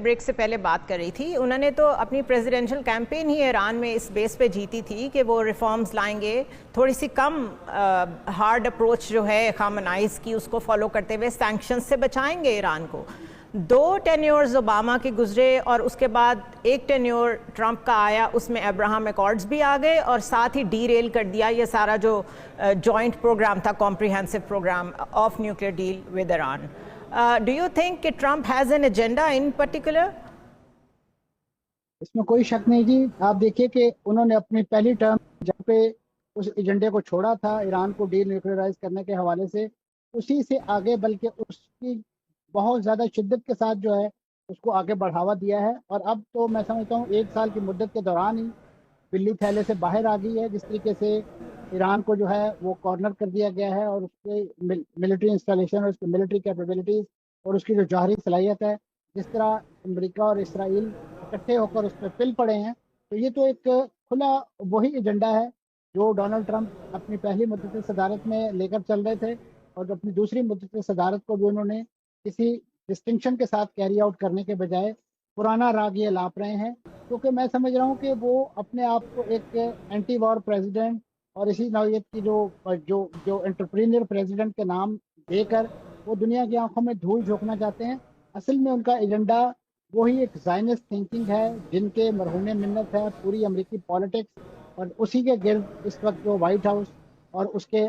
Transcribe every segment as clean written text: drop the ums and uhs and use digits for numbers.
Break से पहले बात कर रही थी, उन्होंने तो अपनी प्रेसिडेंशियल कैंपेन ही ईरान में इस बेस पे जीती थी कि वो रिफॉर्म्स लाएंगे, थोड़ी सी कम हार्ड अप्रोच जो है खामनाइज की उसको फॉलो करते हुए सैंक्शंस से बचाएंगे ईरान को। 2 टेन्योर्स ओबामा के गुजरे और उसके बाद एक टेन्योर ट्रंप का आया, उसमें अब्राहम एकॉर्ड्स भी आ गए और साथ ही डीरेल कर दिया ये सारा जो जॉइंट प्रोग्राम था, comprehensive programme of nuclear deal with Iran. Do you think कि Trump has an agenda in particular? इसमें कोई शक नहीं जी। आप देखिए कि उन्होंने अपनी पहली टर्म जहाँ पे उस एजेंडे को छोड़ा था ईरान को डी न्यूक्लियराइज करने के हवाले से, उसी से आगे बल्कि उसकी बहुत ज़्यादा शिद्दत के साथ जो है उसको आगे बढ़ावा दिया है। और अब तो मैं समझता हूँ 1 साल की मुद्दत के दौरान ही बिल्ली थैले से बाहर आ गई है। जिस तरीके से ईरान को जो है वो कॉर्नर कर दिया गया है और उसके मिलिट्री इंस्टॉलेशन और उसकी मिलिट्री कैपेबिलिटीज़ और उसकी जो जौहरी सलाहियत है, जिस तरह अमेरिका और इसराइल इकट्ठे होकर उस पर पिल पड़े हैं, तो ये तो एक खुला वही एजेंडा है जो डोनाल्ड ट्रंप अपनी पहली मुद्दत सदारत में लेकर चल रहे थे और अपनी दूसरी मुद्दत सदारत को भी उन्होंने किसी डिस्टिंक्शन के साथ कैरी आउट करने के बजाय पुराना राग ये लाप रहे हैं। क्योंकि मैं समझ रहा हूँ कि वो अपने आप को एक एंटी वॉर प्रेसिडेंट और इसी नौयत की जो जो जो एंटरप्रीनियर प्रेसिडेंट के नाम देकर वो दुनिया की आंखों में धूल झोंकना चाहते हैं। असल में उनका एजेंडा वही एक ज़ायनिस्ट थिंकिंग है, जिनके मरहून मिन्नत है पूरी अमेरिकी पॉलिटिक्स। और उसी के गिर्द इस वक्त जो वाइट हाउस और उसके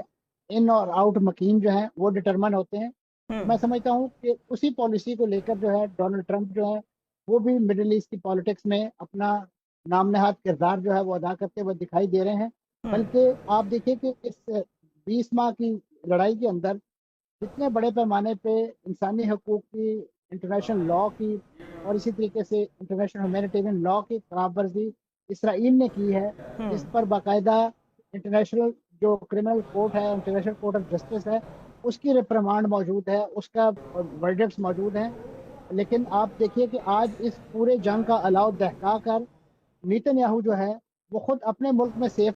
इन और आउट मकीन जो हैं वो डिटरमन होते हैं। तो मैं समझता हूँ कि उसी पॉलिसी को लेकर जो है डोनाल्ड ट्रंप जो है वो भी मिडिल ईस्ट की पॉलिटिक्स में अपना नाम नहाद किरदार जो है वो अदा करते हुए दिखाई दे रहे हैं। बल्कि आप देखिए कि इस 20 माह की लड़ाई के अंदर जितने बड़े पैमाने पे इंसानी हकूक की, इंटरनेशनल लॉ की और इसी तरीके से इंटरनेशनल ह्यूमैनिटेरियन लॉ की खराब वर्जी इसराइल ने की है, जिस पर बाकायदा इंटरनेशनल जो क्रिमिनल कोर्ट है, इंटरनेशनल कोर्ट ऑफ जस्टिस है, उसकी रिप्रिमांड मौजूद है, उसका वर्डिक्ट्स मौजूद हैं। लेकिन आप देखिए कि आज इस पूरे जंग का अलाव दहका कर नेतन्याहू जो है वो खुद अपने मुल्क में सेफ